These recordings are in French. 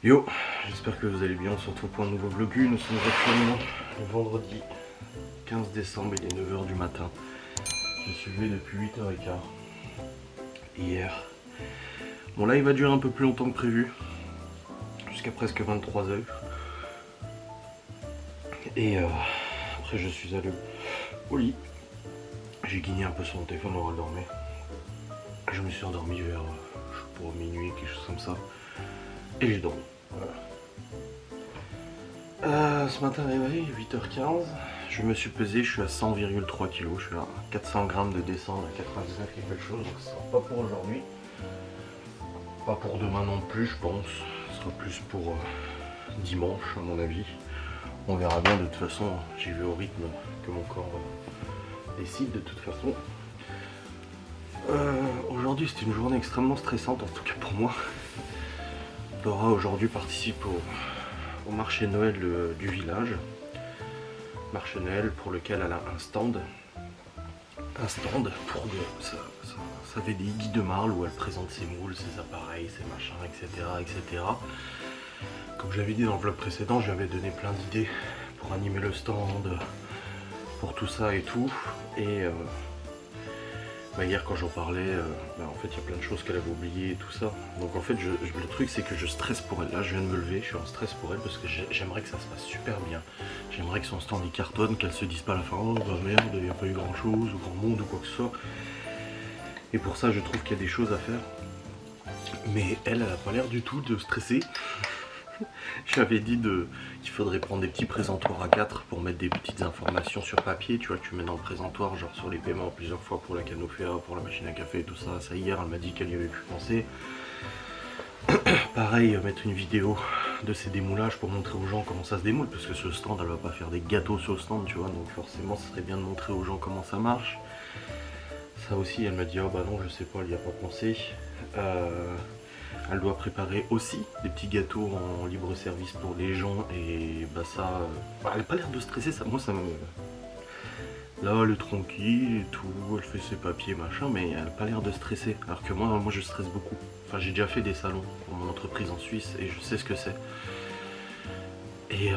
Yo, j'espère que vous allez bien, on se retrouve pour un nouveau vlogu. Nous sommes actuellement le vendredi 15 décembre, il est 9 h du matin. Je suis levé depuis 8 h 15 hier. Mon live va durer un peu plus longtemps que prévu, jusqu'à presque 23 h. Et après je suis allé au lit. J'ai guigné un peu sur mon téléphone avant de dormir. Je me suis endormi vers pour minuit, quelque chose comme ça. Et j'ai dormi. Voilà. Ce matin réveil, 8 h 15. Je me suis pesé, je suis à 100,3 kg. Je suis à 400 grammes de descendre à 99 quelque chose. Donc ce sera pas pour aujourd'hui. Pas pour demain non plus, je pense. Ce sera plus pour dimanche, à mon avis. On verra bien, de toute façon. J'y vais au rythme que mon corps décide, de toute façon. Aujourd'hui, c'est une journée extrêmement stressante, en tout cas pour moi. Laura aujourd'hui participe au marché Noël du village. Marché Noël pour lequel elle a un stand. Pour sa VDI Guy de Marle, où elle présente ses moules, ses appareils, ses machins, etc. etc. Comme j'avais dit dans le vlog précédent, j'avais donné plein d'idées pour animer le stand, pour tout ça et tout. Et hier quand j'en parlais, en fait il y a plein de choses qu'elle avait oubliées et tout ça. Donc en fait le truc c'est que je stresse pour elle. Là je viens de me lever, je suis en stress pour elle parce que j'aimerais que ça se passe super bien. J'aimerais que son stand il cartonne, qu'elle se dise pas à la fin oh bah merde, il n'y a pas eu grand chose ou grand monde ou quoi que ce soit. Et pour ça je trouve qu'il y a des choses à faire. Mais elle a pas l'air du tout de stresser. J'avais dit qu'il faudrait prendre des petits présentoirs A4 pour mettre des petites informations sur papier, tu vois, tu mets dans le présentoir, genre sur les paiements plusieurs fois pour la canopéa, pour la machine à café, tout ça. Ça hier, elle m'a dit qu'elle y avait pu penser. Pareil, mettre une vidéo de ces démoulages pour montrer aux gens comment ça se démoule, parce que sur le stand, elle va pas faire des gâteaux sur le stand, tu vois, donc forcément, ce serait bien de montrer aux gens comment ça marche. Ça aussi, elle m'a dit, oh bah non, je sais pas, elle y a pas pensé. Elle doit préparer aussi des petits gâteaux en libre service pour les gens et bah ça... elle n'a pas l'air de stresser, ça, moi ça me... Là elle est tranquille et tout, elle fait ses papiers machin, mais elle n'a pas l'air de stresser. Alors que moi je stresse beaucoup. Enfin j'ai déjà fait des salons pour mon entreprise en Suisse et je sais ce que c'est. Et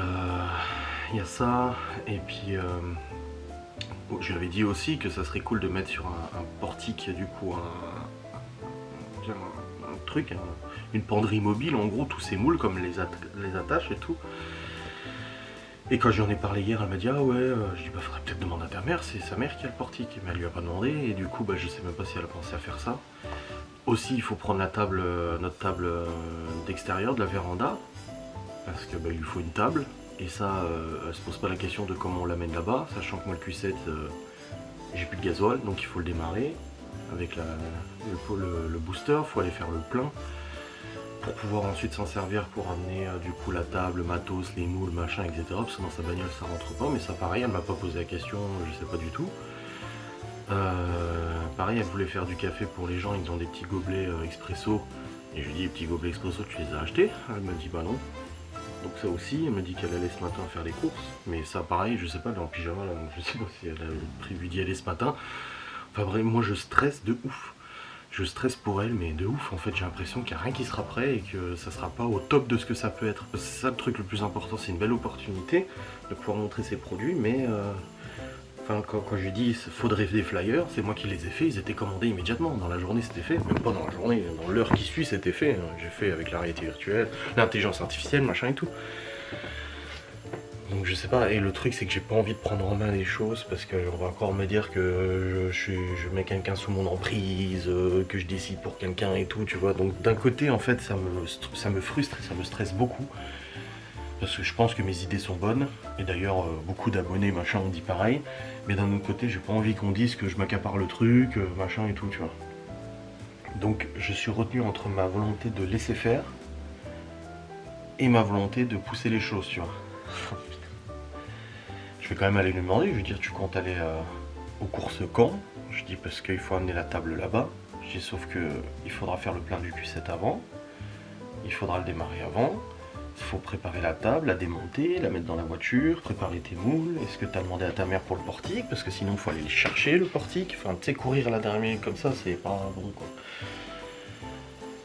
il y a ça, et puis... je lui avais dit aussi que ça serait cool de mettre sur un portique du coup un truc, une penderie mobile, en gros tous ces moules comme les attaches et tout. Et quand j'en ai parlé hier, elle m'a dit ah ouais, je dis bah faudrait peut-être demander à ta mère, c'est sa mère qui a le portique, mais elle lui a pas demandé et du coup bah je sais même pas si elle a pensé à faire ça. Aussi il faut prendre la table, notre table d'extérieur de la véranda, parce que bah il lui faut une table, et ça elle se pose pas la question de comment on l'amène là-bas, sachant que moi le Q7 j'ai plus de gasoil, donc il faut le démarrer avec le booster, il faut aller faire le plein pour pouvoir ensuite s'en servir pour amener du coup la table, le matos, les moules, machin, etc. Parce que dans sa bagnole ça rentre pas, mais ça pareil, elle m'a pas posé la question, je sais pas du tout. Pareil, elle voulait faire du café pour les gens, ils ont des petits gobelets expresso, et je lui dis les petits gobelets expresso tu les as achetés? Elle m'a dit bah non. Donc ça aussi, elle m'a dit qu'elle allait ce matin faire les courses, mais ça pareil, je sais pas, elle est en pyjama là, donc je sais pas si elle a prévu d'y aller ce matin. Enfin bref, moi je stresse de ouf. Je stresse pour elle, mais de ouf. En fait, j'ai l'impression qu'il n'y a rien qui sera prêt et que ça sera pas au top de ce que ça peut être. C'est ça le truc le plus important, c'est une belle opportunité de pouvoir montrer ses produits, mais enfin, quand je lui dis il faudrait des flyers, c'est moi qui les ai faits, ils étaient commandés immédiatement. Dans la journée, c'était fait. Même pas dans la journée, dans l'heure qui suit, c'était fait. J'ai fait avec la réalité virtuelle, l'intelligence artificielle, machin et tout. Donc je sais pas, et le truc c'est que j'ai pas envie de prendre en main les choses parce qu'on va encore me dire que je mets quelqu'un sous mon emprise, que je décide pour quelqu'un et tout, tu vois. Donc d'un côté en fait ça me frustre et ça me stresse beaucoup parce que je pense que mes idées sont bonnes, et d'ailleurs beaucoup d'abonnés machin ont dit pareil, mais d'un autre côté j'ai pas envie qu'on dise que je m'accapare le truc, machin et tout, tu vois. Donc je suis retenu entre ma volonté de laisser faire et ma volonté de pousser les choses, tu vois. Je vais quand même aller lui demander, je lui dire tu comptes aller aux courses quand? Je dis parce qu'il faut amener la table là-bas. Je dis sauf que il faudra faire le plein du Q7 avant, il faudra le démarrer avant, il faut préparer la table, la démonter, la mettre dans la voiture, préparer tes moules. Est-ce que tu as demandé à ta mère pour le portique? Parce que sinon il faut aller le chercher le portique. Enfin tu sais, courir à la dernière minute comme ça c'est pas bon quoi.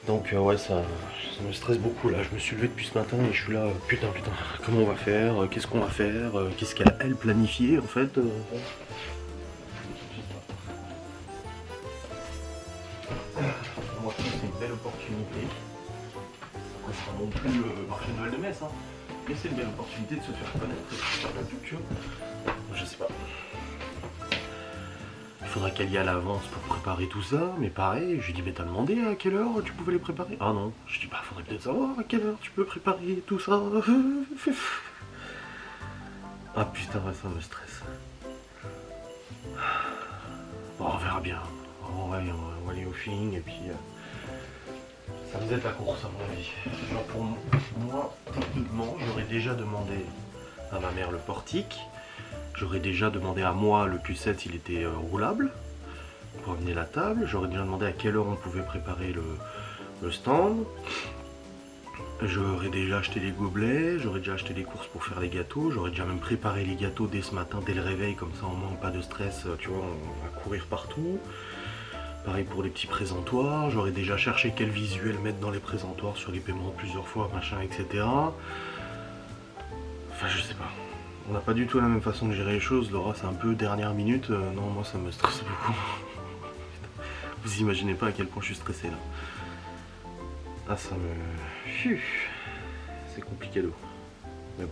Donc ouais, ça me stresse beaucoup là. Je me suis levé depuis ce matin et je suis là, putain, comment on va faire, qu'est-ce qu'on va faire, qu'est-ce qu'elle a elle planifié en fait. Moi je trouve que c'est une belle opportunité. C'est pas non plus le marché de Noël de Metz, hein. Mais c'est une belle opportunité de se faire connaître et de faire de la culture. Je sais pas. Il faudra qu'elle y aille à l'avance pour préparer tout ça, mais pareil, je lui dis mais t'as demandé à quelle heure tu pouvais les préparer? Ah non, je dis bah faudrait peut-être savoir à quelle heure tu peux préparer tout ça. Ah putain, ouais, ça me stresse. Bon, on verra bien. Ouais, on va aller au feeling et puis ça va être la course à mon avis. Genre pour moi, techniquement, j'aurais déjà demandé à ma mère le portique. J'aurais déjà demandé à moi le Q7 s'il était roulable pour amener la table. J'aurais déjà demandé à quelle heure on pouvait préparer le stand. J'aurais déjà acheté les gobelets, j'aurais déjà acheté les courses pour faire les gâteaux. J'aurais déjà même préparé les gâteaux dès ce matin, dès le réveil, comme ça on manque pas de stress, tu vois, on va courir partout. Pareil pour les petits présentoirs, j'aurais déjà cherché quel visuel mettre dans les présentoirs sur les paiements plusieurs fois, machin, etc. Enfin, je sais pas. On n'a pas du tout la même façon de gérer les choses. Laura, c'est un peu dernière minute. Non, moi, ça me stresse beaucoup. Vous imaginez pas à quel point je suis stressé là. Ah, ça me... C'est compliqué d'eau. Mais bon,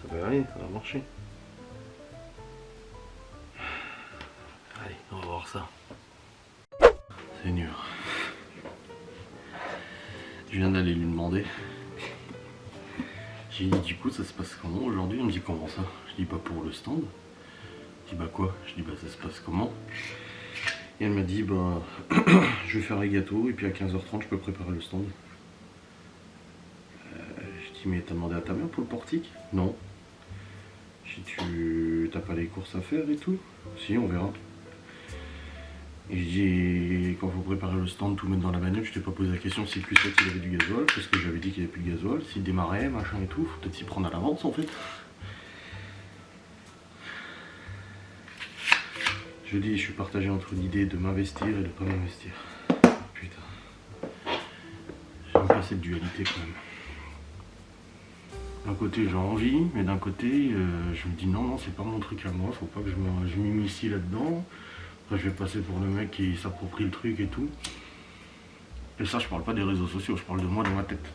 ça va aller, ça va marcher. Allez, on va voir ça. C'est dur. Je viens d'aller lui demander. J'ai dit du coup ça se passe comment aujourd'hui? Elle me dit comment ça? Je dis bah pour le stand. Je dis bah quoi? Je dis bah ça se passe comment? Et elle m'a dit bah je vais faire les gâteaux et puis à 15h30 je peux préparer le stand. Je dis mais t'as demandé à ta mère pour le portique? Non. Je dis tu t'as pas les courses à faire et tout? Si, on verra. Et je dis quand faut préparer le stand, tout mettre dans la bagnole, je t'ai pas posé la question si le Q7 il avait du gasoil, parce que j'avais dit qu'il n'y avait plus de gasoil, s'il démarrait, machin et tout, faut peut-être s'y prendre à l'avance en fait. Je dis je suis partagé entre l'idée de m'investir et de pas m'investir. Putain. J'aime pas cette dualité quand même. D'un côté j'ai envie, mais d'un côté je me dis non, c'est pas mon truc à moi, faut pas que je m'immiscie là-dedans. Après je vais passer pour le mec qui s'approprie le truc et tout. Et ça je parle pas des réseaux sociaux, je parle de moi dans ma tête.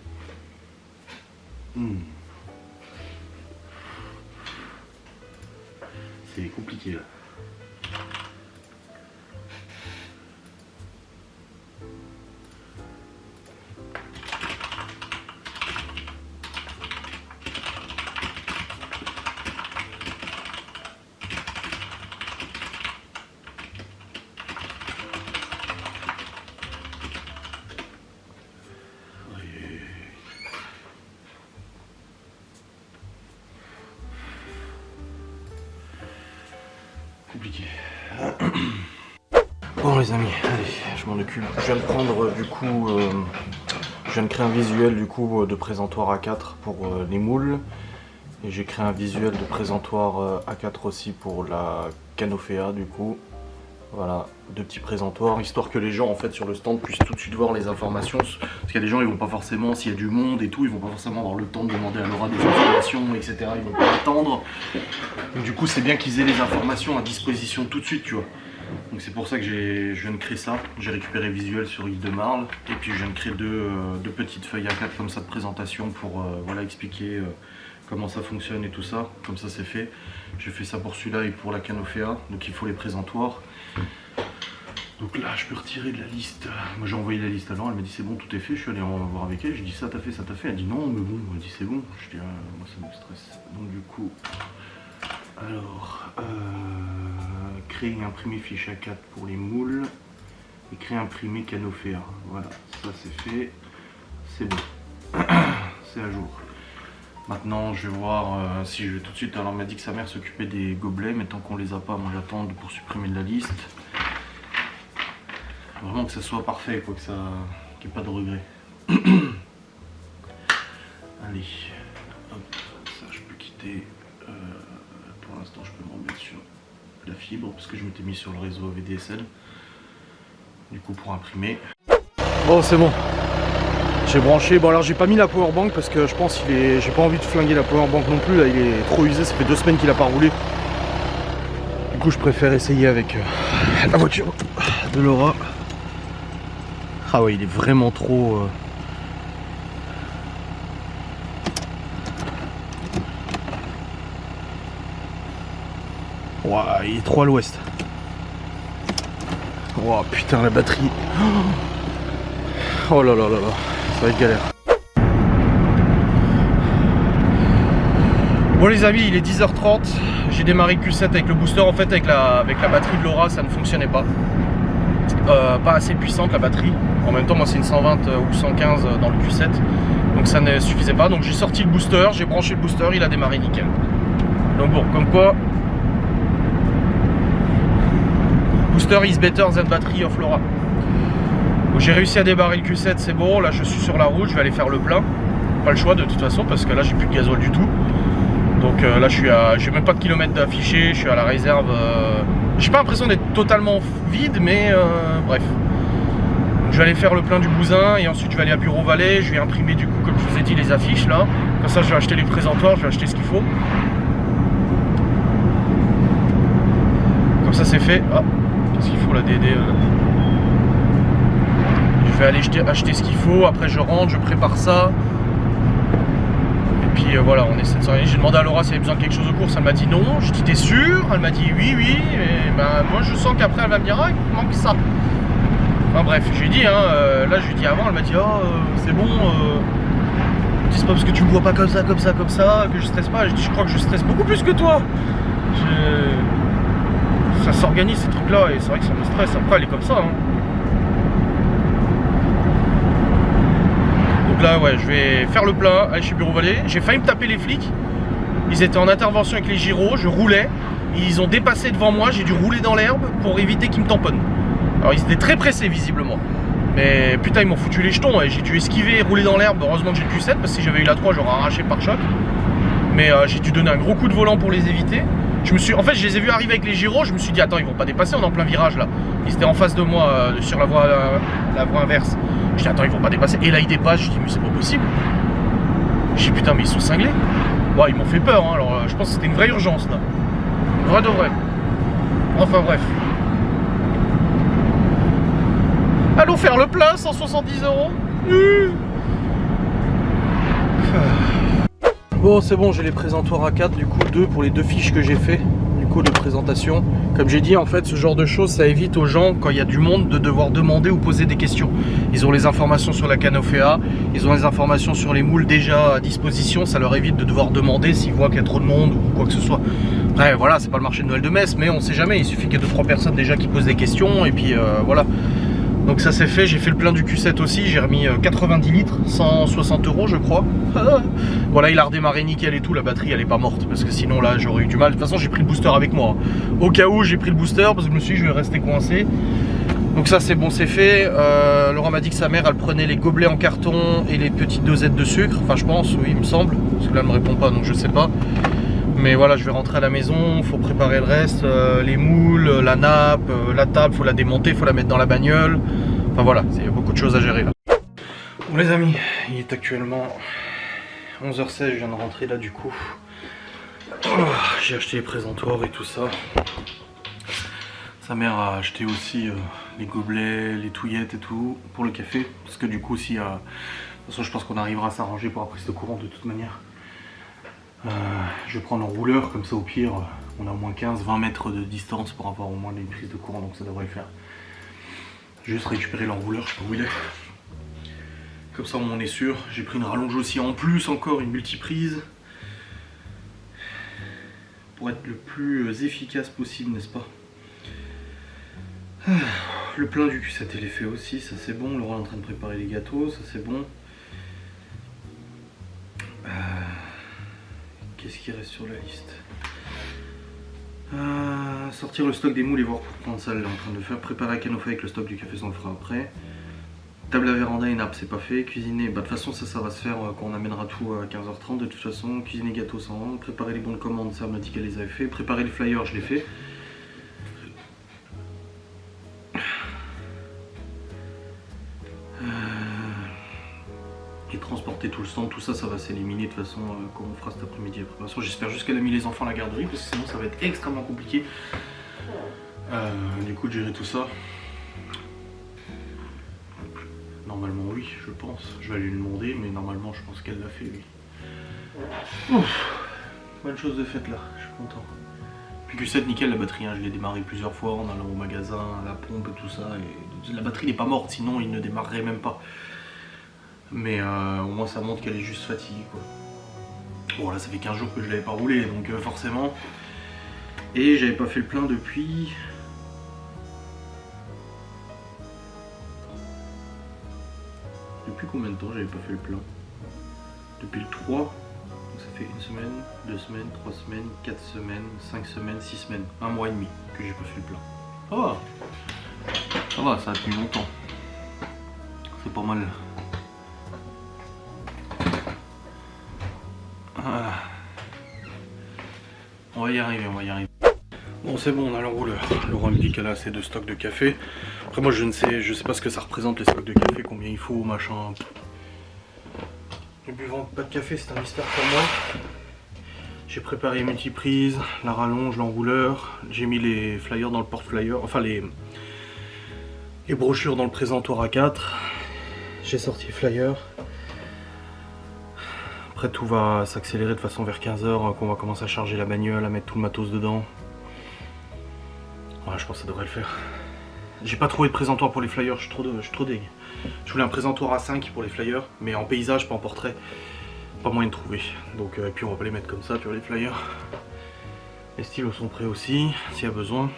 C'est compliqué là. Compliqué. Bon les amis, allez, je m'en occupe. Je viens de prendre du coup, je viens de créer un visuel du coup de présentoir A4 pour les moules. Et j'ai créé un visuel de présentoir A4 aussi pour la canoféa du coup. Voilà, deux petits présentoirs, histoire que les gens en fait sur le stand puissent tout de suite voir les informations. Parce qu'il y a des gens, ils vont pas forcément, s'il y a du monde et tout, ils vont pas forcément avoir le temps de demander à Laura des informations, etc. Ils vont pas attendre. Donc du coup c'est bien qu'ils aient les informations à disposition tout de suite, tu vois. Donc c'est pour ça que je viens de créer ça. J'ai récupéré visuel sur Île de Marle. Et puis je viens de créer deux petites feuilles A4 comme ça de présentation pour voilà, expliquer comment ça fonctionne et tout ça. Comme ça c'est fait. J'ai fait ça pour celui-là et pour la canoféa. Donc il faut les présentoirs. Donc là je peux retirer de la liste. Moi j'ai envoyé la liste à Laura, elle m'a dit c'est bon, tout est fait. Je suis allé en voir avec elle, j'ai dit ça t'as fait, ça t'as fait. Elle dit non mais bon, elle dit c'est bon. Je dis moi ça me stresse. Donc du coup, alors créer et imprimer fiche A4 pour les moules et créer imprimer canoféa. Voilà, ça c'est fait, c'est bon. C'est à jour. Maintenant je vais voir si je vais tout de suite. Alors elle m'a dit que sa mère s'occupait des gobelets, mais tant qu'on les a pas, moi j'attends pour supprimer de la liste. Vraiment que ça soit parfait, quoi, que ça, qu'il n'y ait pas de regrets. Allez, hop, ça je peux quitter. Pour l'instant je peux me remettre sur la fibre parce que je m'étais mis sur le réseau VDSL. Du coup pour imprimer. Bon, c'est bon. J'ai branché. Bon, alors j'ai pas mis la powerbank parce que je pense qu'il est. J'ai pas envie de flinguer la powerbank non plus. Là, il est trop usé. Ça fait 2 semaines qu'il a pas roulé. Du coup, je préfère essayer avec la voiture de Laura. Ah ouais, il est vraiment trop. Ouah, il est trop à l'ouest. Oh putain, la batterie. Oh là là là là, ça va être galère. Bon les amis, il est 10h30. J'ai démarré le Q7 avec le booster. En fait, avec la batterie de Laura, ça ne fonctionnait pas. Pas assez puissante la batterie. En même temps, moi c'est une 120 ou 115 dans le Q7. Donc ça ne suffisait pas. Donc j'ai sorti le booster, j'ai branché le booster, il a démarré nickel. Donc bon, comme quoi. Booster is better than battery of Laura. J'ai réussi à démarrer le Q7, c'est bon. Là je suis sur la route, je vais aller faire le plein. Pas le choix de toute façon parce que là j'ai plus de gasoil du tout. Donc là j'ai même pas de kilomètres d'affiché, je suis à la réserve. J'ai pas l'impression d'être totalement vide, mais bref. Donc, je vais aller faire le plein du Bousin et ensuite je vais aller à Bureau Vallée. Je vais imprimer du coup, comme je vous ai dit, les affiches là. Comme ça je vais acheter les présentoirs, je vais acheter ce qu'il faut. Comme ça c'est fait. Ah, qu'est-ce qu'il faut là, DD Je vais aller acheter ce qu'il faut, après je rentre, je prépare ça. Et puis voilà, on essaie de s'organiser. J'ai demandé à Laura si elle avait besoin de quelque chose de course, elle m'a dit non. Je dis t'es sûr? Elle m'a dit oui, oui. Et ben moi je sens qu'après elle va me dire ah il manque ça. Enfin bref, je lui ai dit, hein, là je lui ai dit avant, elle m'a dit oh c'est bon, c'est pas parce que tu me vois pas comme ça que je stresse pas. Je dis je crois que je stresse beaucoup plus que toi. Ça s'organise ces trucs là et c'est vrai que ça me stresse, après elle est comme ça hein. Donc là ouais je vais faire le plein, aller chez Bureau Vallée. J'ai failli me taper les flics, ils étaient en intervention avec les gyros, je roulais, ils ont dépassé devant moi, j'ai dû rouler dans l'herbe pour éviter qu'ils me tamponnent. Alors ils étaient très pressés visiblement, mais putain ils m'ont foutu les jetons et j'ai dû esquiver et rouler dans l'herbe. Heureusement que j'ai le Q7 parce que si j'avais eu la 3 j'aurais arraché par choc. Mais j'ai dû donner un gros coup de volant pour les éviter. En fait je les ai vus arriver avec les gyros, je me suis dit attends ils vont pas dépasser, on est en plein virage là. Ils étaient en face de moi sur la voie inverse. Je dis attends ils vont pas dépasser, et là ils dépassent, je dis mais c'est pas possible. Je dis putain mais ils sont cinglés. Bon ils m'ont fait peur hein. Alors je pense que c'était une vraie urgence là. Vrai de vrai. Enfin bref. Allons faire le plein, 170 €. Bon c'est bon, j'ai les présentoirs A4, du coup 2 pour les 2 fiches que j'ai fait du coup de présentation. Comme j'ai dit en fait ce genre de choses ça évite aux gens quand il y a du monde de devoir demander ou poser des questions. Ils ont les informations sur la Canofea, ils ont les informations sur les moules déjà à disposition, ça leur évite de devoir demander s'ils voient qu'il y a trop de monde ou quoi que ce soit. Après voilà, c'est pas le marché de Noël de Metz mais on sait jamais, il suffit qu'il y ait 2-3 personnes déjà qui posent des questions et puis voilà. Donc ça c'est fait, j'ai fait le plein du Q7 aussi, j'ai remis 90 litres, 160 € je crois. Voilà, il a redémarré nickel et tout, la batterie elle est pas morte parce que sinon là j'aurais eu du mal. De toute façon j'ai pris le booster avec moi, au cas où j'ai pris le booster parce que je me suis dit je vais rester coincé. Donc ça c'est bon, c'est fait. Laura m'a dit que sa mère elle prenait les gobelets en carton et les petites dosettes de sucre, enfin je pense, oui il me semble, parce que là elle me répond pas donc je sais pas. Mais voilà, je vais rentrer à la maison, il faut préparer le reste, les moules, la nappe, la table, il faut la démonter, il faut la mettre dans la bagnole. Enfin voilà, il y a beaucoup de choses à gérer là. Bon les amis, il est actuellement 11h16, je viens de rentrer là du coup. J'ai acheté les présentoirs et tout ça. Sa mère a acheté aussi les gobelets, les touillettes et tout pour le café. Parce que du coup, si, de toute façon je pense qu'on arrivera à s'arranger pour la prise de courant de toute manière. Je vais prendre un rouleur, comme ça au pire on a au moins 15-20 mètres de distance pour avoir au moins des prises de courant, donc ça devrait le faire. Juste récupérer l'enrouleur, je sais pas où il est. Comme ça on est sûr. J'ai pris une rallonge aussi en plus, encore une multiprise. Pour être le plus efficace possible, n'est-ce pas? Le plein du Q7 il est fait aussi, ça c'est bon. Laura est en train de préparer les gâteaux, ça c'est bon. Qu'est-ce qui reste sur la liste? Sortir le stock des moules et voir pour prendre ça, elle est en train de faire. Préparer la canofée avec le stock du café, ça on le fera après. Table à véranda et nappe, c'est pas fait. Cuisiner, bah de toute façon ça va se faire quand on amènera tout à 15h30 de toute façon. Cuisiner gâteaux, ça en. Préparer les bons de commande, ça on m'a dit qu'elle les avait fait. Préparer les flyers, je l'ai fait. stand, tout ça, ça va s'éliminer de toute façon quand on fera cet après-midi de préparation. J'espère juste qu'elle a mis les enfants à la garderie parce que sinon ça va être extrêmement compliqué du coup de gérer tout ça. Normalement oui, je pense. Je vais aller lui demander, mais normalement je pense qu'elle l'a fait oui. Ouf, bonne chose de faite là, je suis content. Puis Q7 nickel la batterie, hein. Je l'ai démarré plusieurs fois en allant au magasin, à la pompe et tout ça. Et la batterie n'est pas morte, sinon il ne démarrerait même pas. Mais au moins ça montre qu'elle est juste fatiguée quoi. Bon là ça fait 15 jours que je l'avais pas roulé donc forcément. Et j'avais pas fait le plein depuis... Depuis combien de temps j'avais pas fait le plein? Depuis le 3. Donc ça fait 1 semaine, 2 semaines, 3 semaines, 4 semaines, 5 semaines, 6 semaines. 1 mois et demi que j'ai pas fait le plein. Ça va, ça a tenu longtemps. C'est pas mal. Ah. On va y arriver, on va y arriver. Bon c'est bon, on a l'enrouleur. Laurent me dit qu'elle a assez de stock de café. Après moi je sais pas ce que ça représente les stocks de café, combien il faut, machin. Les buvants pas de café c'est un mystère pour moi. J'ai préparé les multiprises, la rallonge, l'enrouleur. J'ai mis les flyers dans le porte-flyer, enfin les brochures dans le présentoir A4. J'ai sorti les flyers. Après tout va s'accélérer de façon vers 15h, qu'on va commencer à charger la bagnole, à mettre tout le matos dedans. Ouais, je pense que ça devrait le faire. J'ai pas trouvé de présentoir pour les flyers, je suis trop deg. Je voulais un présentoir A5 pour les flyers, mais en paysage, pas en portrait. Pas moyen de trouver. Donc, et puis on va pas les mettre comme ça, tu vois, les flyers. Les stylos sont prêts aussi, s'il y a besoin.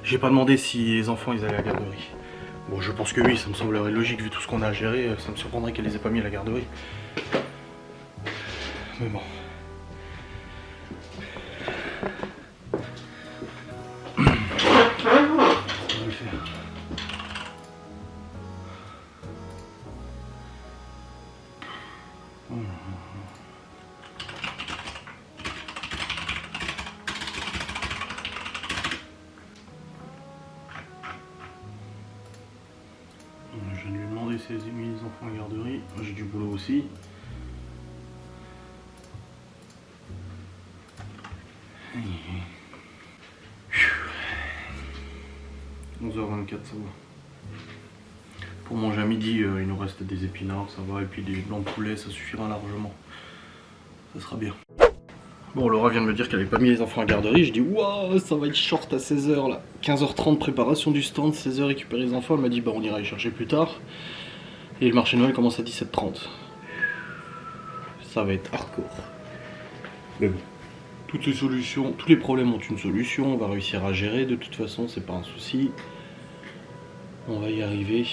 J'ai pas demandé si les enfants ils allaient à la garderie. Bon, je pense que oui, ça me semblerait logique vu tout ce qu'on a à gérer. Ça me surprendrait qu'elle les ait pas mis à la garderie. Mais bon. On va le faire. Je viens de lui demander si elle a mis les enfants à la garderie. J'ai du boulot aussi. 11h24 ça va. Pour manger à midi il nous reste des épinards, ça va, et puis des blancs de poulet, ça suffira largement. Ça sera bien. Bon, Laura vient de me dire qu'elle avait pas mis les enfants à la garderie, je dis waouh, ça va être short à 16h là. 15h30 préparation du stand, 16h récupérer les enfants, elle m'a dit bah on ira les chercher plus tard. Et le marché Noël commence à 17h30. Ça va être hardcore. Mais bon. Toutes les solutions, tous les problèmes ont une solution, on va réussir à gérer, de toute façon c'est pas un souci. On va y arriver.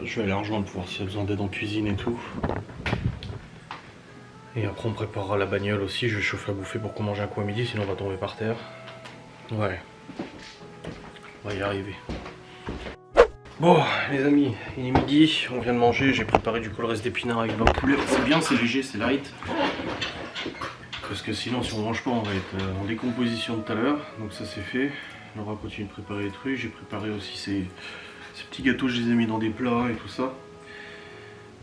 Je vais aller la rejoindre pour voir s'il y a besoin d'aide en cuisine et tout. Et après on préparera la bagnole aussi, je vais chauffer à bouffer pour qu'on mange un coup à midi, sinon on va tomber par terre. Ouais. On va y arriver. Bon les amis, il est midi, on vient de manger, j'ai préparé du coup le reste d'épinards avec le poulet. C'est bien, c'est léger, c'est light. Parce que sinon si on mange pas on va être en décomposition tout à l'heure. Donc ça c'est fait. On va continuer de préparer les trucs. J'ai préparé aussi ces petits gâteaux, je les ai mis dans des plats et tout ça.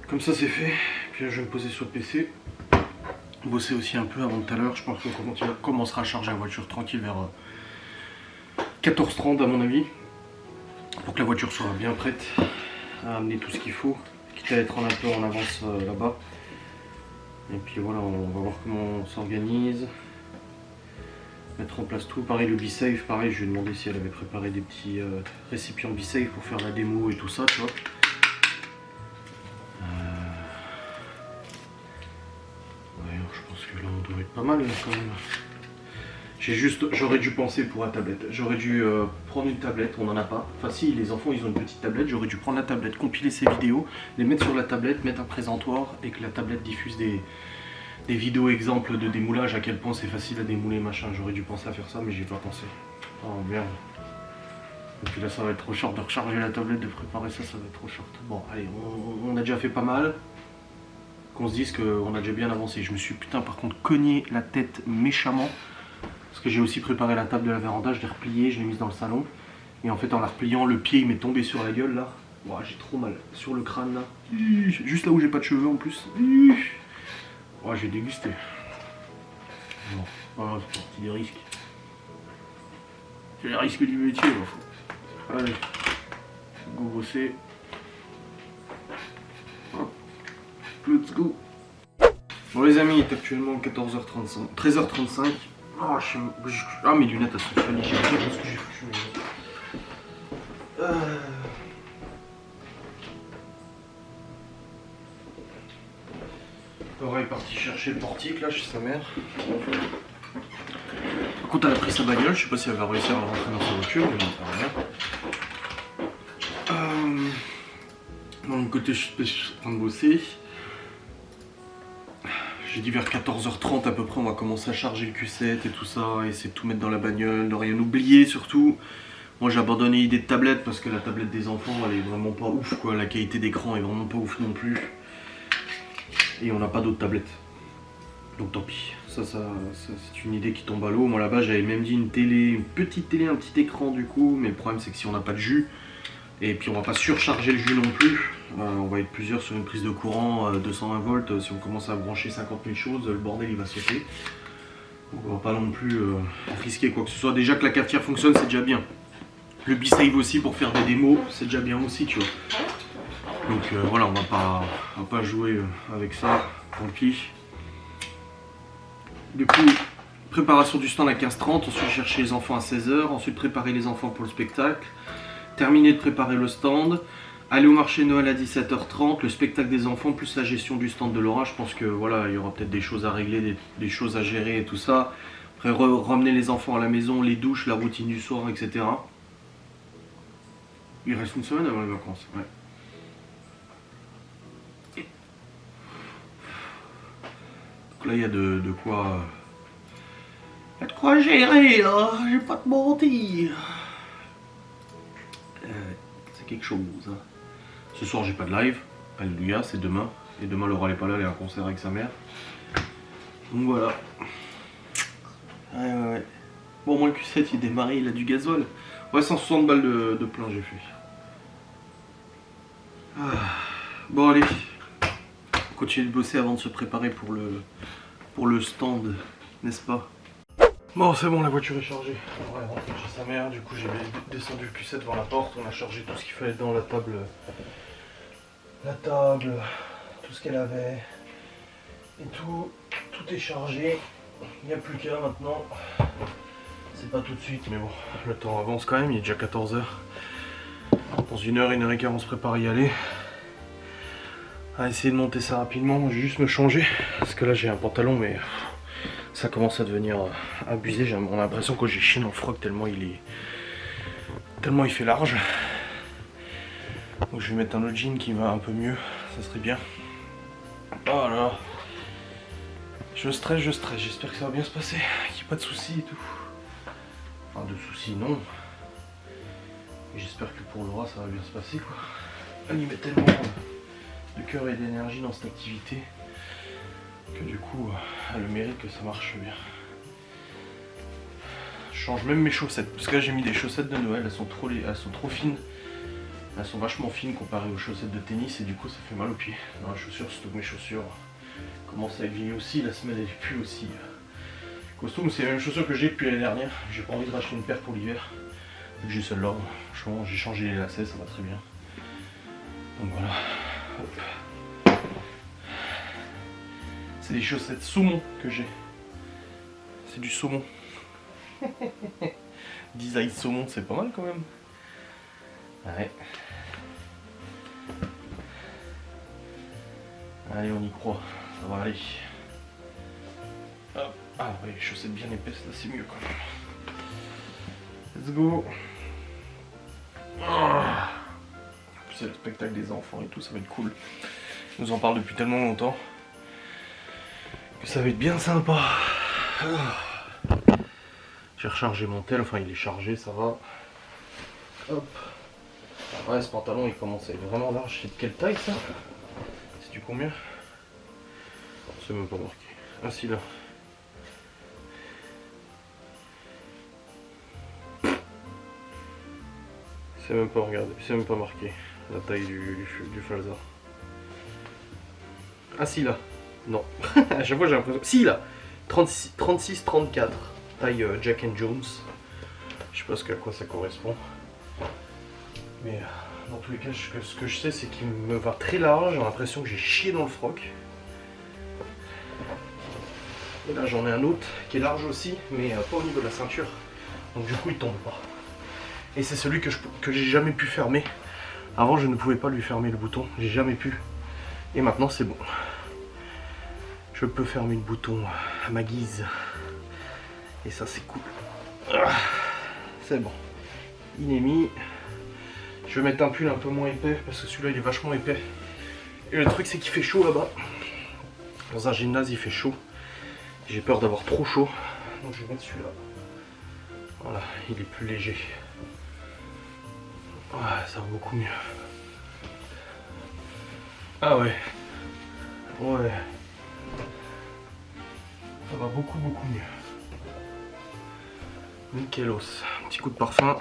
Comme ça c'est fait. Puis là je vais me poser sur le PC. Bosser aussi un peu avant tout à l'heure. Je pense qu'on commencera à charger la voiture tranquille vers 14h30 à mon avis. Pour que la voiture soit bien prête à amener tout ce qu'il faut. Quitte à être un peu en avance là-bas. Et puis voilà, on va voir comment on s'organise. Mettre en place tout. Pareil, le B-Safe, pareil, je lui ai demandé si elle avait préparé des petits récipients B-Safe pour faire la démo et tout ça, tu vois. D'ailleurs, je pense que là, on doit être pas mal quand même. J'aurais dû penser pour la tablette. J'aurais dû prendre une tablette, on n'en a pas. Enfin si, les enfants ils ont une petite tablette, j'aurais dû prendre la tablette, compiler ces vidéos, les mettre sur la tablette, mettre un présentoir et que la tablette diffuse des vidéos exemples de démoulage, à quel point c'est facile à démouler, machin. J'aurais dû penser à faire ça mais j'y ai pas pensé. Oh merde. Et puis là ça va être trop short de recharger la tablette, de préparer ça, ça va être trop short. Bon allez, on a déjà fait pas mal. Qu'on se dise qu'on a déjà bien avancé. Je me suis putain par contre cogné la tête méchamment. Parce que j'ai aussi préparé la table de la véranda, je l'ai repliée, je l'ai mise dans le salon. Et en fait en la repliant, le pied il m'est tombé sur la gueule là. Ouah, j'ai trop mal sur le crâne là. Juste là où j'ai pas de cheveux en plus. Ouah, j'ai dégusté. Bon, voilà, c'est parti des risques. C'est les risques du métier, là. Allez, go bosser. Hop, let's go. Bon les amis, il est actuellement 14h35, 13h35. Oh, ah, mes lunettes elles sont salies, j'ai rien parce que j'ai foutu mes lunettes. Laura est partie chercher le portique là chez sa mère. Par contre elle a pris sa bagnole, je sais pas si elle va réussir à rentrer dans sa voiture, mais ça va rien. Bon, de côté je suis en train de bosser. J'ai dit vers 14h30 à peu près on va commencer à charger le Q7 et tout ça, essayer de tout mettre dans la bagnole, de rien oublier surtout. Moi j'ai abandonné l'idée de tablette parce que la tablette des enfants elle est vraiment pas ouf quoi, la qualité d'écran est vraiment pas ouf non plus. Et on n'a pas d'autres tablettes. Donc tant pis, ça c'est une idée qui tombe à l'eau. Moi là-bas j'avais même dit une télé, une petite télé, un petit écran du coup, mais le problème c'est que si on n'a pas de jus, et puis on va pas surcharger le jus non plus, on va être plusieurs sur une prise de courant 220 volts, si on commence à brancher 50 000 choses, le bordel il va sauter. Donc on va pas non plus risquer quoi que ce soit. Déjà que la cafetière fonctionne, c'est déjà bien. Le B-Save aussi pour faire des démos, c'est déjà bien aussi tu vois. Donc voilà, on va pas jouer avec ça, tant pis. Du coup, préparation du stand à 15h30, ensuite chercher les enfants à 16h, ensuite préparer les enfants pour le spectacle, terminer de préparer le stand, aller au marché de Noël à 17h30, le spectacle des enfants plus la gestion du stand de Laura. Je pense que voilà, il y aura peut-être des choses à régler, des choses à gérer et tout ça. Après ramener les enfants à la maison, les douches, la routine du soir, etc. Il reste une semaine avant les vacances, ouais. Donc là il y a de quoi... Il y a de quoi gérer là, j'ai pas de mentir. C'est quelque chose. Hein. Ce soir j'ai pas de live, alléluia, c'est demain. Et demain Laura elle est pas là, elle est à un concert avec sa mère. Donc voilà. Ouais. Bon moi le Q7 il est démarré, il a du gasoil. Ouais 160 balles de plein j'ai fait. Bon allez. On continue de bosser avant de se préparer pour le stand, n'est-ce pas? Bon c'est bon, la voiture est chargée. On va rentrer chez sa mère, du coup j'ai descendu le Q7 devant la porte, on a chargé tout ce qu'il fallait dans la table, tout ce qu'elle avait, et tout est chargé, il n'y a plus qu'à maintenant. C'est pas tout de suite mais bon, le temps avance quand même, il est déjà 14h. Dans 1h, 1h15 on se prépare à y aller. À essayer de monter ça rapidement, moi je vais juste me changer, parce que là j'ai un pantalon mais... Ça commence à devenir abusé, j'ai l'impression que j'ai chié dans le froc tellement il fait large. Donc je vais mettre un autre jean qui va un peu mieux, ça serait bien. Voilà. Je stresse, j'espère que ça va bien se passer, qu'il n'y ait pas de soucis et tout. Enfin de soucis non. Et j'espère que pour Laura ça va bien se passer quoi. Elle y met tellement de cœur et d'énergie dans cette activité. Que du coup, elle le mérite que ça marche bien. Je change même mes chaussettes, parce que là j'ai mis des chaussettes de Noël, elles sont trop fines. Elles sont vachement fines comparées aux chaussettes de tennis et du coup ça fait mal aux pieds. Dans la chaussure, surtout que mes chaussures commencent à être vieilles aussi, la semelle elle est plus aussi costume. C'est les mêmes chaussures que j'ai depuis l'année dernière. J'ai pas envie de racheter une paire pour l'hiver. Vu que j'ai celle-là, franchement j'ai changé les lacets, ça va très bien. Donc voilà. Hop. C'est des chaussettes saumon que j'ai. C'est du saumon. Design saumon, c'est pas mal quand même. Ouais. Allez, on y croit. Ça va aller. Hop. Ah ouais, les chaussettes bien épaisses, là c'est mieux quand même. Let's go. En plus, c'est le spectacle des enfants et tout, ça va être cool. Ils nous en parlent depuis tellement longtemps. Ça va être bien sympa. J'ai rechargé mon tel, enfin il est chargé, ça va. Hop. Ouais, ce pantalon il commence à être vraiment large. C'est de quelle taille ça? C'est du combien? C'est même pas marqué. Ah si là. C'est même pas regardé, c'est même pas marqué. la taille du Falsa. Ah si là. Non. À chaque fois j'ai l'impression. Si là. 36-34. Taille Jack and Jones. Je sais pas à quoi ça correspond. Mais dans tous les cas, ce que je sais, c'est qu'il me va très large. J'ai l'impression que j'ai chié dans le froc. Et là j'en ai un autre qui est large aussi, mais pas au niveau de la ceinture. Donc du coup il tombe pas. Et c'est celui que j'ai jamais pu fermer. Avant je ne pouvais pas lui fermer le bouton, j'ai jamais pu. Et maintenant c'est bon. Je peux fermer le bouton à ma guise. Et ça c'est cool. C'est bon. Il est mis. Je vais mettre un pull un peu moins épais parce que celui-là il est vachement épais. Et le truc c'est qu'il fait chaud là-bas. Dans un gymnase il fait chaud. J'ai peur d'avoir trop chaud. Donc je vais mettre celui-là. Voilà, il est plus léger. Ah, ça va beaucoup mieux. Ah ouais. Ouais. Ça va beaucoup mieux. Nickelos. Un petit coup de parfum.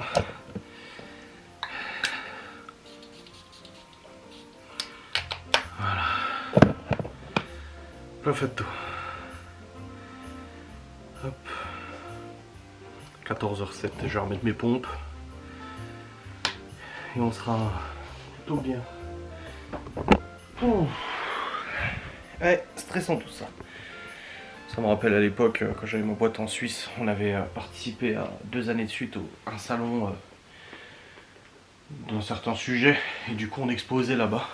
Voilà. Perfetto. Hop. 14h07, je vais remettre mes pompes. Et on sera plutôt bien. Ouh. Ouais, stressant tout ça. Ça me rappelle à l'époque, quand j'avais ma boîte en Suisse, on avait participé à 2 années de suite à un salon d'un certain sujet. Et du coup on exposait là-bas.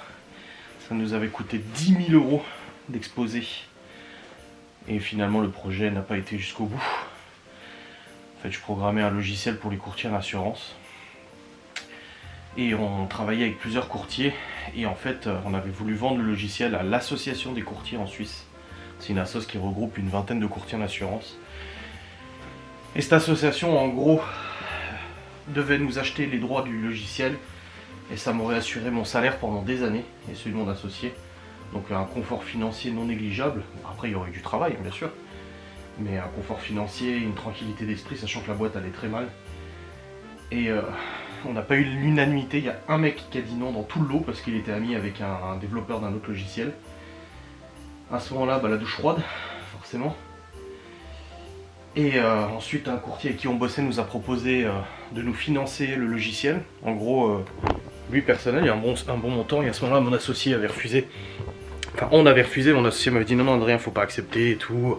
Ça nous avait coûté 10 000 € d'exposer. Et finalement le projet n'a pas été jusqu'au bout. En fait je programmais un logiciel pour les courtiers en assurance. Et on travaillait avec plusieurs courtiers. Et en fait on avait voulu vendre le logiciel à l'association des courtiers en Suisse. C'est une association qui regroupe une vingtaine de courtiers en assurance. Et cette association en gros devait nous acheter les droits du logiciel. Et ça m'aurait assuré mon salaire pendant des années. Et celui de mon associé. Donc un confort financier non négligeable. Après il y aurait eu du travail bien sûr. Mais un confort financier, une tranquillité d'esprit, sachant que la boîte allait très mal. Et on n'a pas eu l'unanimité. Il y a un mec qui a dit non dans tout le lot parce qu'il était ami avec un développeur d'un autre logiciel. À ce moment-là, la douche froide, forcément. Et ensuite, un courtier avec qui on bossait nous a proposé de nous financer le logiciel. En gros, lui personnel, il y a un bon montant. Et à ce moment-là, mon associé avait refusé. Enfin, on avait refusé. Mon associé m'avait dit non, Adrien, faut pas accepter et tout.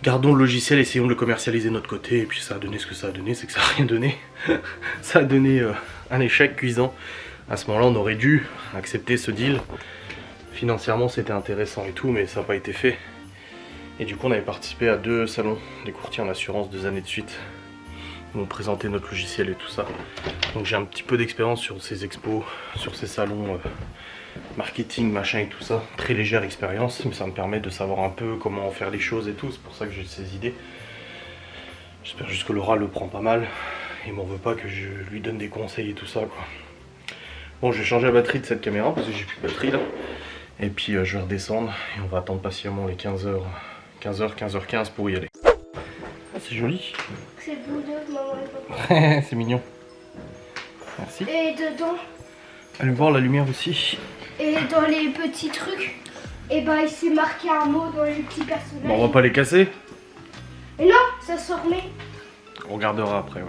Gardons le logiciel, essayons de le commercialiser de notre côté. Et puis ça a donné ce que ça a donné, c'est que ça n'a rien donné. Ça a donné un échec cuisant. À ce moment-là, on aurait dû accepter ce deal. Financièrement, c'était intéressant et tout, mais ça n'a pas été fait. Et du coup, on avait participé à 2 salons des courtiers en assurance 2 années de suite. Où on présentait notre logiciel et tout ça. Donc j'ai un petit peu d'expérience sur ces expos, sur ces salons marketing, machin et tout ça. Très légère expérience, mais ça me permet de savoir un peu comment faire les choses et tout. C'est pour ça que j'ai ces idées. J'espère juste que Laura le prend pas mal. Il m'en veut pas que je lui donne des conseils et tout ça, quoi. Bon, je vais changer la batterie de cette caméra parce que j'ai plus de batterie là. Et puis je vais redescendre et on va attendre patiemment les 15h, 15h15 pour y aller. Ah, c'est joli. C'est vous deux, maman et papa. C'est mignon. Merci. Et dedans, Allez voir la lumière aussi. et dans les petits trucs, et ben il s'est marqué un mot dans les petits personnages. Bon, on va pas les casser. Et non, ça se remet. On regardera après, ouais.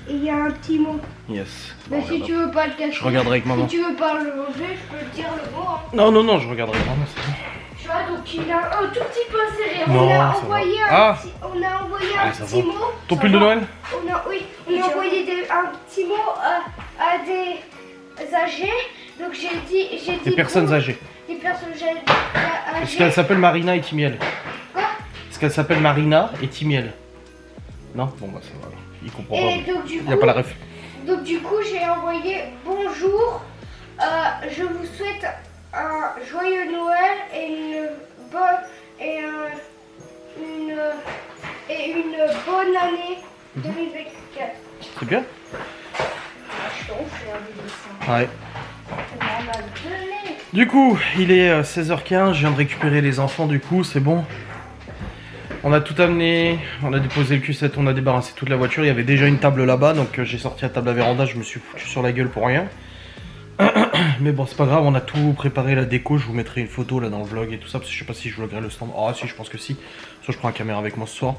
Et il y a un petit mot. Yes. Mais Bon, si regarde. tu veux pas le cacher, Je regarderai avec maman. si tu veux pas le manger, je peux te dire le mot. Hein. Non, non, non, je regarderai vraiment. C'est bon. Tu vois, donc il a un tout petit peu serré. Non, On a ça envoyé va. un petit, on a envoyé Ah, un ça petit va. mot. Ton Ça pull de va. Noël? On a envoyé un petit mot à des âgés. Donc j'ai dit. Des personnes bon, âgées. Des personnes âgées. Est-ce qu'elle s'appelle Marina et Timiel? Quoi? Est-ce qu'elle s'appelle Marina et Timiel? Non? Bon, bah ça va alors. Il comprend pas. Et donc du Il n'y a coup, pas la ref. donc du coup, j'ai envoyé bonjour. Je vous souhaite un joyeux Noël et une bonne une bonne année 2024. C'est bien? Je t'en fais un dessin. Ouais. On en a donné. Du coup, il est 16h15, je viens de récupérer les enfants du coup, c'est bon. On a tout amené, on a déposé le Q7, on a débarrassé toute la voiture. Il y avait déjà une table là-bas, donc j'ai sorti la table à véranda, je me suis foutu sur la gueule pour rien. Mais bon, c'est pas grave, on a tout préparé, la déco. Je vous mettrai une photo là dans le vlog et tout ça, parce que je sais pas si je vloguerai le stand. Ah si, je pense que si. Soit je prends la caméra avec moi ce soir.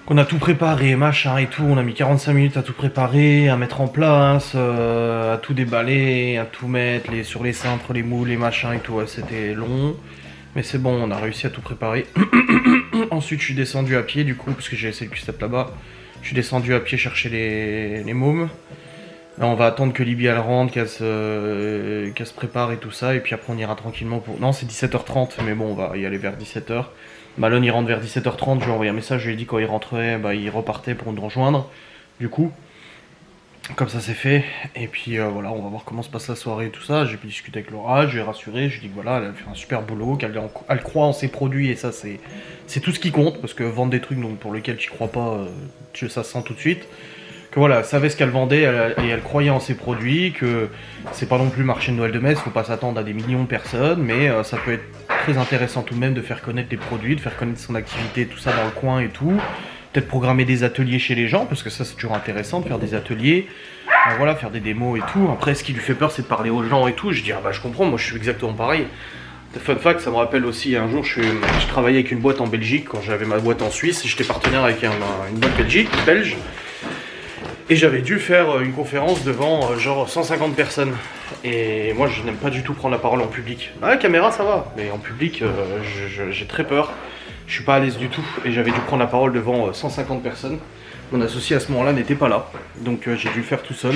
Qu'on a tout préparé, machin et tout. On a mis 45 minutes à tout préparer, à mettre en place, à tout déballer, à tout mettre sur les cintres, les moules, les machins et tout. Ouais, c'était long. Mais c'est bon, on a réussi à tout préparer. Ensuite, je suis descendu à pied du coup, parce que j'ai laissé le Q-step là-bas. Je suis descendu à pied chercher les mômes. Là, on va attendre que Libye elle rentre, qu'elle se prépare et tout ça. Et puis après, on ira tranquillement pour. Non, c'est 17h30, mais bon, on va y aller vers 17h. Malone il rentre vers 17h30. Je lui ai envoyé un message, je lui ai dit quand il rentrait, bah, il repartait pour nous rejoindre. Du coup, comme ça c'est fait. Et puis voilà, on va voir comment se passe la soirée et tout ça. J'ai pu discuter avec Laura, je lui ai rassuré. Je lui ai dit que voilà, elle a fait un super boulot, elle croit en ses produits et ça c'est tout ce qui compte. Parce que vendre des trucs donc, pour lesquels tu crois pas, ça se sent tout de suite. Que voilà, elle savait ce qu'elle vendait et elle croyait en ses produits, que c'est pas non plus le marché de Noël de Metz, faut pas s'attendre à des millions de personnes, mais ça peut être très intéressant tout de même de faire connaître les produits, de faire connaître son activité, tout ça dans le coin et tout. Peut-être programmer des ateliers chez les gens, parce que ça c'est toujours intéressant de faire des ateliers, voilà, faire des démos et tout. Après ce qui lui fait peur c'est de parler aux gens et tout, je dis ah bah je comprends, moi je suis exactement pareil. Fun fact, ça me rappelle aussi un jour, je travaillais avec une boîte en Belgique, quand j'avais ma boîte en Suisse, j'étais partenaire avec une boîte belge. Et j'avais dû faire une conférence devant genre 150 personnes. Et moi je n'aime pas du tout prendre la parole en public. À la caméra ça va, mais en public j'ai très peur. Je suis pas à l'aise du tout. Et j'avais dû prendre la parole devant 150 personnes. Mon associé à ce moment-là n'était pas là. Donc j'ai dû le faire tout seul.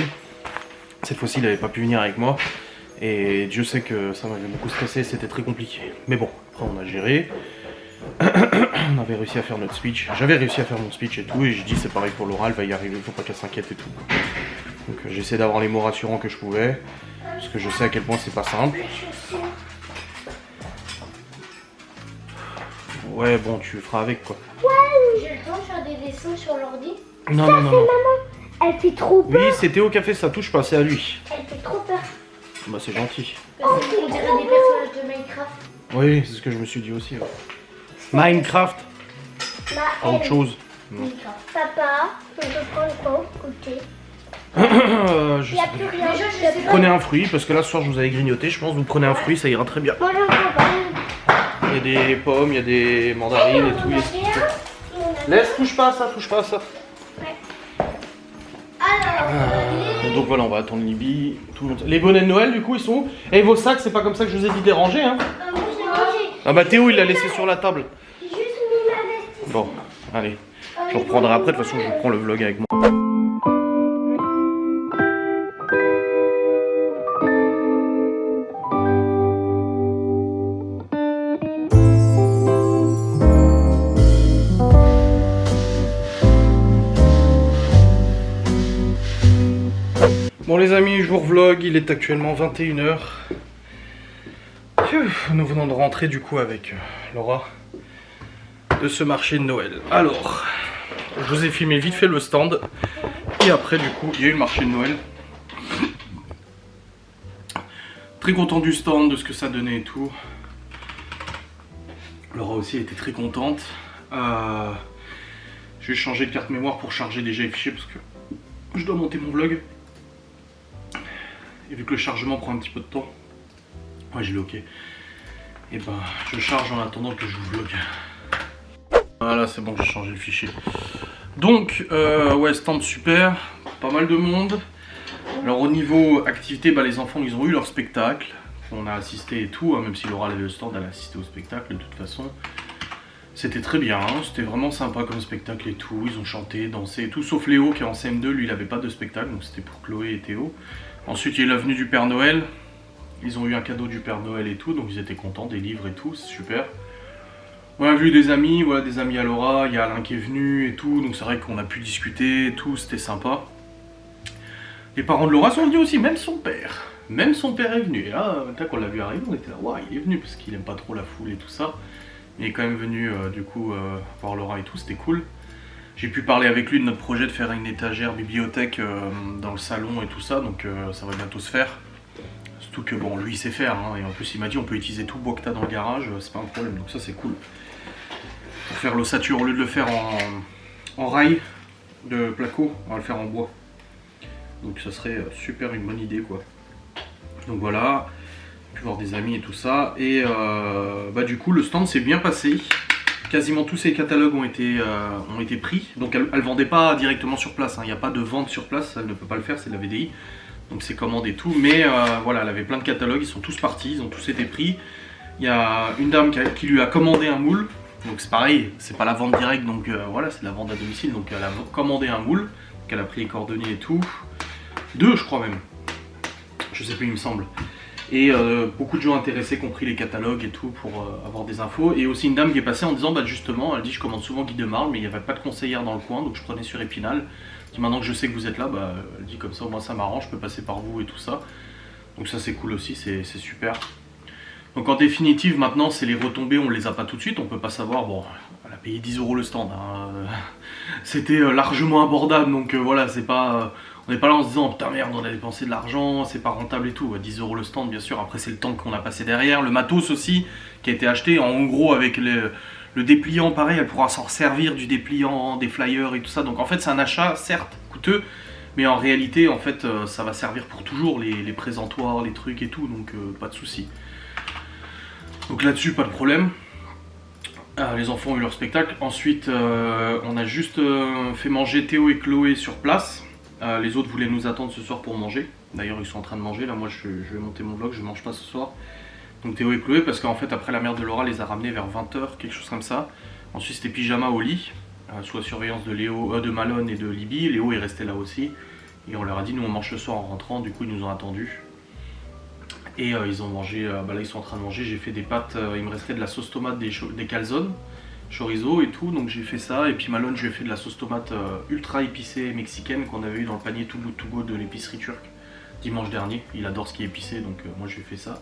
Cette fois-ci il n'avait pas pu venir avec moi. Et Dieu sait que ça m'avait beaucoup stressé, c'était très compliqué. Mais bon, après on a géré. On avait réussi à faire notre speech. J'avais réussi à faire mon speech et tout, et j'ai dit c'est pareil pour Laura, elle va y arriver, faut pas qu'elle s'inquiète et tout. Donc j'essaie d'avoir les mots rassurants que je pouvais, parce que je sais à quel point c'est pas simple. Ouais, bon, tu le feras avec quoi. Ouais, j'ai le temps de faire des dessins sur l'ordi. Non. Maman, elle fait trop peur. Oui, c'est Théo qui a fait ça, touche pas, c'est à lui. Elle fait trop peur. Bah c'est gentil. On dirait des personnages de Minecraft. Oui, c'est ce que je me suis dit aussi. Ouais. Minecraft, autre chose. Papa, on peut prendre quoi au côté? Je Il n'y a sais plus pas. rien. Vous prenez un fruit, parce que là ce soir je vous avais grignoté, je pense vous prenez un fruit, ça ira très bien. Moi j'en prends pas. Il y a des pommes, il y a des mandarines et tout. Laisse, touche pas à ça, touche pas à ça. Alors, Donc voilà, on va attendre Libye. Tout le monde... Les bonnets de Noël du coup ils sont où? Et vos sacs, c'est pas comme ça que je vous ai dit de les ranger hein? moi j'ai mangé. Ah bah Théo il l'a laissé sur la table. J'ai juste mis ma veste ici. Bon, allez. Je reprendrai après, de toute façon je reprends le vlog avec moi. Bon les amis, je vous revlog, il est actuellement 21h. Nous venons de rentrer du coup avec Laura de ce marché de Noël. Alors, je vous ai filmé vite fait le stand. Et après du coup, il y a eu le marché de Noël. Très content du stand, de ce que ça donnait et tout. Laura aussi était très contente. Je vais changer de carte mémoire pour charger déjà les fichiers parce que je dois monter mon vlog. Et vu que le chargement prend un petit peu de temps, ouais j'ai le ok. Et ben je charge en attendant que je vous vlog. Voilà c'est bon, j'ai changé le fichier. Donc ouais stand super, pas mal de monde. Alors au niveau activité, bah, les enfants ils ont eu leur spectacle. On a assisté et tout, hein, même si Laura avait le stand, elle a assisté au spectacle de toute façon. C'était très bien, hein, c'était vraiment sympa comme spectacle et tout. Ils ont chanté, dansé et tout, sauf Léo qui est en CM2, lui il avait pas de spectacle, donc c'était pour Chloé et Théo. Ensuite il y a eu la venue du Père Noël. Ils ont eu un cadeau du Père Noël et tout, donc ils étaient contents, des livres et tout, c'est super. On a vu des amis, voilà, des amis à Laura, il y a Alain qui est venu et tout, donc c'est vrai qu'on a pu discuter et tout, c'était sympa. Les parents de Laura sont venus aussi, même son père. Même son père est venu. Et là, dès qu'on l'a vu arriver, on était là, waouh, il est venu parce qu'il aime pas trop la foule et tout ça. Il est quand même venu du coup voir Laura et tout, c'était cool. J'ai pu parler avec lui de notre projet de faire une étagère bibliothèque dans le salon et tout ça, donc ça va bientôt se faire. Surtout que bon, lui il sait faire, hein, et en plus il m'a dit on peut utiliser tout bois que t'as dans le garage, c'est pas un problème, donc ça c'est cool. Pour faire l'ossature, au lieu de le faire en rail de placo, on va le faire en bois. Donc ça serait super une bonne idée quoi. Donc voilà, pu voir des amis et tout ça. Et du coup le stand s'est bien passé. Quasiment tous ces catalogues ont été pris. Donc elle ne vendait pas directement sur place, hein. Il n'y a pas de vente sur place, elle ne peut pas le faire, c'est de la VDI. Donc c'est commandé et tout. Mais voilà, elle avait plein de catalogues, ils sont tous partis, ils ont tous été pris. Il y a une dame qui lui a commandé un moule. Donc c'est pareil, c'est pas la vente directe, donc voilà, c'est de la vente à domicile. Donc elle a commandé un moule, donc elle a pris les coordonnées et tout. 2 je crois même. Je sais plus, il me semble. Et beaucoup de gens intéressés qui ont pris les catalogues et tout pour avoir des infos. Et aussi une dame qui est passée en disant, justement, elle dit je commande souvent Guy de Marle, mais il n'y avait pas de conseillère dans le coin, donc je prenais sur Épinal. Elle dit maintenant que je sais que vous êtes là, elle dit comme ça au moins ça m'arrange, je peux passer par vous et tout ça. Donc ça c'est cool aussi, c'est super. Donc en définitive maintenant c'est les retombées, on les a pas tout de suite, on peut pas savoir, bon elle a payé 10 € le stand, hein. C'était largement abordable, donc voilà, c'est pas... on n'est pas là en se disant putain merde on a dépensé de l'argent, c'est pas rentable et tout. 10 € le stand bien sûr, après c'est le temps qu'on a passé derrière, le matos aussi qui a été acheté, en gros avec le dépliant pareil, elle pourra s'en servir du dépliant, des flyers et tout ça. Donc en fait c'est un achat certes coûteux, mais en réalité en fait ça va servir pour toujours, les présentoirs, les trucs et tout, donc pas de souci. Donc là-dessus pas de problème. Les enfants ont eu leur spectacle. Ensuite on a juste fait manger Théo et Chloé sur place. Les autres voulaient nous attendre ce soir pour manger. D'ailleurs ils sont en train de manger, là moi je vais monter mon vlog, je mange pas ce soir. Donc Théo et Chloé, parce qu'en fait après la mère de Laura les a ramenés vers 20 h, quelque chose comme ça. Ensuite c'était pyjama au lit, sous la surveillance de Malone et de Libby. Léo est resté là aussi. Et on leur a dit nous on mange ce soir en rentrant, du coup ils nous ont attendus. Et ils ont mangé, là ils sont en train de manger, j'ai fait des pâtes, il me restait de la sauce tomate, des calzones, chorizo et tout, donc j'ai fait ça. Et puis Malone je lui ai fait de la sauce tomate ultra épicée mexicaine qu'on avait eu dans le panier Too Good To Go de l'épicerie turque dimanche dernier. Il adore ce qui est épicé, donc moi je lui ai fait ça.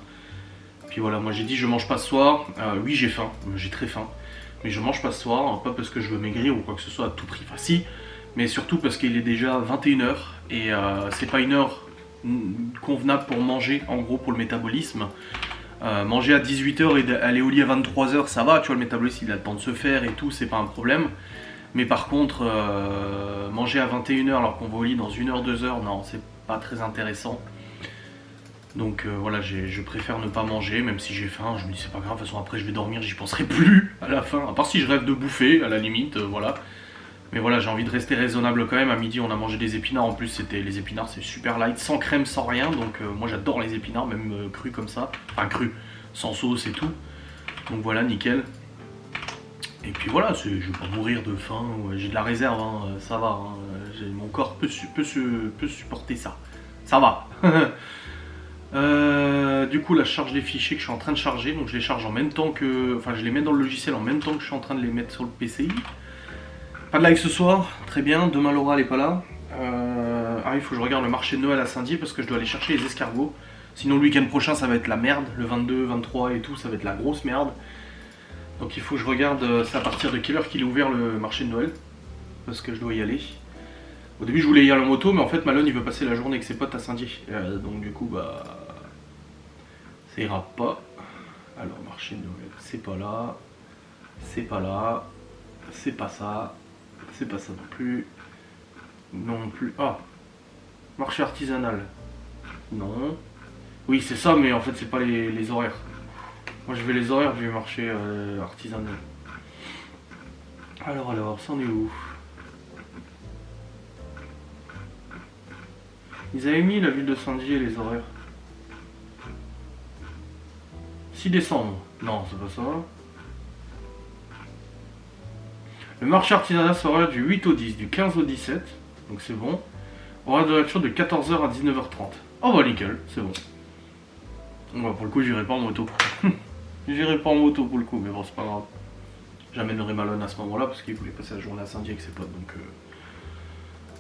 Puis voilà, moi j'ai dit je mange pas ce soir, oui j'ai faim, j'ai très faim, mais je mange pas ce soir, pas parce que je veux maigrir ou quoi que ce soit à tout prix, enfin si, mais surtout parce qu'il est déjà 21 h et c'est pas une heure convenable pour manger, en gros pour le métabolisme. Manger à 18 h et aller au lit à 23 h ça va, tu vois, le métabolisme il a le temps de se faire et tout, c'est pas un problème. Mais par contre manger à 21 h alors qu'on va au lit dans 1 h, 2 h, non c'est pas très intéressant. Donc voilà, je préfère ne pas manger, même si j'ai faim, je me dis c'est pas grave, de toute façon après je vais dormir, j'y penserai plus à la fin, à part si je rêve de bouffer à la limite, voilà. Mais voilà, j'ai envie de rester raisonnable quand même. À midi on a mangé des épinards, en plus c'était les épinards c'est super light, sans crème, sans rien. Donc moi j'adore les épinards, même crus comme ça. Enfin crus, sans sauce et tout. Donc voilà, nickel. Et puis voilà, je vais pas mourir de faim, j'ai de la réserve, hein, ça va. Hein, mon corps peut supporter ça. Ça va. Du coup la charge des fichiers que je suis en train de charger, donc je les charge en même temps que... Enfin je les mets dans le logiciel en même temps que je suis en train de les mettre sur le PCI. Pas de live ce soir, très bien, demain Laura elle est pas là. Il faut que je regarde le marché de Noël à Saint-Dié parce que je dois aller chercher les escargots. Sinon le week-end prochain ça va être la merde, le 22, 23 et tout, ça va être la grosse merde. Donc il faut que je regarde c'est à partir de quelle heure qu'il est ouvert le marché de Noël. Parce que je dois y aller. Au début je voulais y aller en moto, mais en fait Malone il veut passer la journée avec ses potes à Saint-Dié. Donc du coup ça ira pas. Alors marché de Noël, c'est pas là. C'est pas là. C'est pas ça. C'est pas ça non plus. Non plus. Ah, marché artisanal. Non. Oui c'est ça, mais en fait c'est pas les horaires. Moi je vais les horaires du marché artisanal. Alors, ça en est où? Ils avaient mis la ville de Saint-Dié les horaires. 6 décembre. Non, c'est pas ça. Le marché artisanal sera du 8 au 10, du 15 au 17. Donc c'est bon. Horaire de lecture de 14 h à 19 h 30. Oh bah nickel, c'est bon. Bon, pour le coup j'irai pas en moto. J'irai pas en moto pour le coup, mais bon c'est pas grave. J'amènerai Malone à ce moment-là parce qu'il voulait passer la journée à Saint-Dié avec ses potes, donc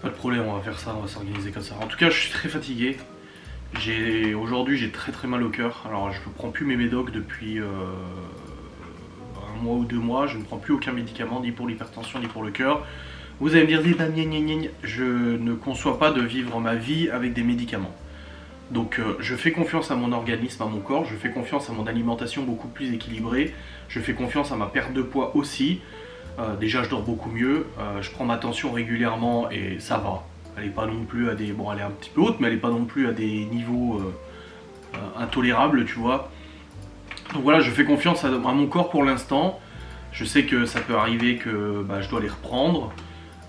pas de problème, on va faire ça, on va s'organiser comme ça. En tout cas je suis très fatigué. Aujourd'hui j'ai très mal au cœur. Alors je ne prends plus mes médocs depuis 1 mois ou 2 mois, je ne prends plus aucun médicament, ni pour l'hypertension ni pour le cœur. Vous allez me dire, je ne conçois pas de vivre ma vie avec des médicaments. Donc je fais confiance à mon organisme, à mon corps, je fais confiance à mon alimentation beaucoup plus équilibrée, je fais confiance à ma perte de poids aussi. Déjà je dors beaucoup mieux, je prends ma tension régulièrement et ça va. Elle est pas non plus à des... Bon elle est un petit peu haute, mais elle est pas non plus à des niveaux intolérable, tu vois. Donc voilà, je fais confiance à mon corps pour l'instant. Je sais que ça peut arriver que je dois les reprendre.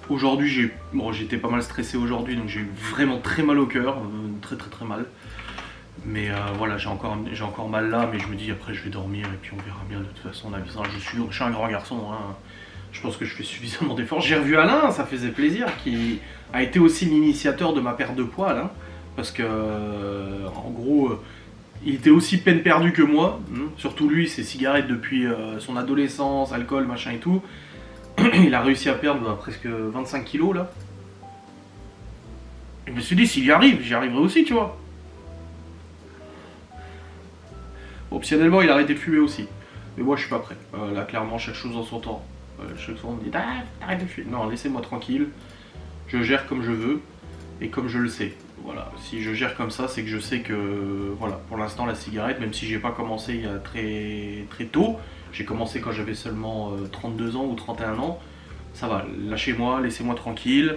Aujourd'hui, j'étais pas mal stressé aujourd'hui, donc j'ai eu vraiment très mal au cœur, très mal. Mais voilà, j'ai encore mal là, mais je me dis après je vais dormir et puis on verra bien. De toute façon, on avisera. Je suis un grand garçon, hein. Je pense que je fais suffisamment d'efforts. J'ai revu Alain, ça faisait plaisir, qui a été aussi l'initiateur de ma perte de poids, Alain, parce que en gros, il était aussi peine perdue que moi. Surtout lui, ses cigarettes depuis son adolescence, alcool, machin et tout. Il a réussi à perdre presque 25 kilos là. Et je me suis dit, s'il y arrive, j'y arriverai aussi, tu vois. Optionnellement, il a arrêté de fumer aussi. Mais moi, je suis pas prêt. Là, clairement, chaque chose en son temps. Chaque fois, on me dit, arrête de fumer. Non, laissez-moi tranquille. Je gère comme je veux et comme je le sais. Voilà. Si je gère comme ça, c'est que je sais que, voilà, pour l'instant, la cigarette, même si j'ai pas commencé il y a très tôt, j'ai commencé quand j'avais seulement 32 ans ou 31 ans. Ça va, lâchez-moi, laissez-moi tranquille.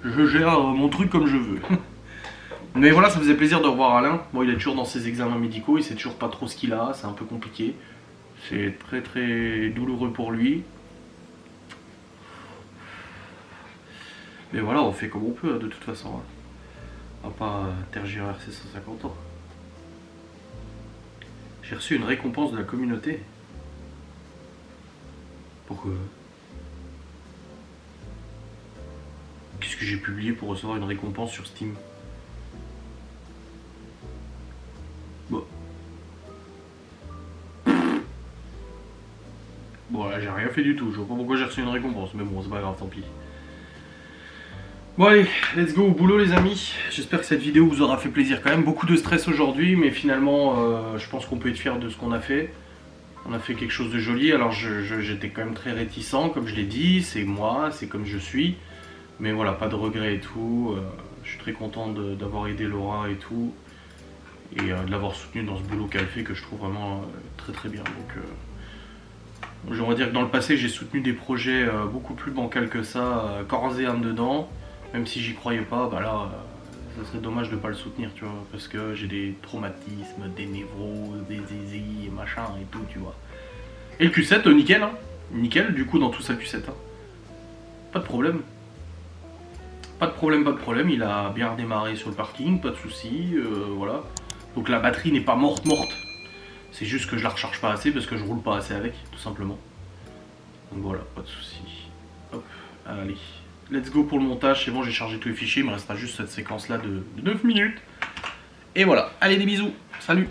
Je gère mon truc comme je veux. Mais voilà, ça faisait plaisir de revoir Alain. Bon, il est toujours dans ses examens médicaux, il sait toujours pas trop ce qu'il a, c'est un peu compliqué. C'est très douloureux pour lui. Mais voilà, on fait comme on peut de toute façon. On va pas tergiverser 150 ans. J'ai reçu une récompense de la communauté. Pourquoi? Qu'est-ce que j'ai publié pour recevoir une récompense sur Steam? Bon là j'ai rien fait du tout, je vois pas pourquoi j'ai reçu une récompense, mais bon c'est pas grave, tant pis. Bon allez, let's go au boulot les amis. J'espère que cette vidéo vous aura fait plaisir quand même. Beaucoup de stress aujourd'hui, mais finalement je pense qu'on peut être fier de ce qu'on a fait. On a fait quelque chose de joli, alors j'étais quand même très réticent, comme je l'ai dit, c'est moi, c'est comme je suis. Mais voilà, pas de regrets et tout. Je suis très content d'avoir aidé Laura et tout. Et de l'avoir soutenue dans ce boulot qu'elle fait, que je trouve vraiment très bien. Donc on va dire que dans le passé j'ai soutenu des projets beaucoup plus bancals que ça, corps et âme dedans. Même si j'y croyais pas, là ça serait dommage de pas le soutenir, tu vois, parce que j'ai des traumatismes, des névroses, des zizi et machin et tout, tu vois. Et le Q7, nickel, hein. Nickel, du coup dans tout ça le Q7, hein. Pas de problème. Pas de problème, il a bien redémarré sur le parking, pas de soucis, voilà. Donc la batterie n'est pas morte. C'est juste que je la recharge pas assez parce que je roule pas assez avec, tout simplement. Donc voilà, pas de soucis. Hop, allez. Let's go pour le montage, c'est bon, j'ai chargé tous les fichiers, il me restera juste cette séquence là de 9 minutes. Et voilà, allez des bisous, salut.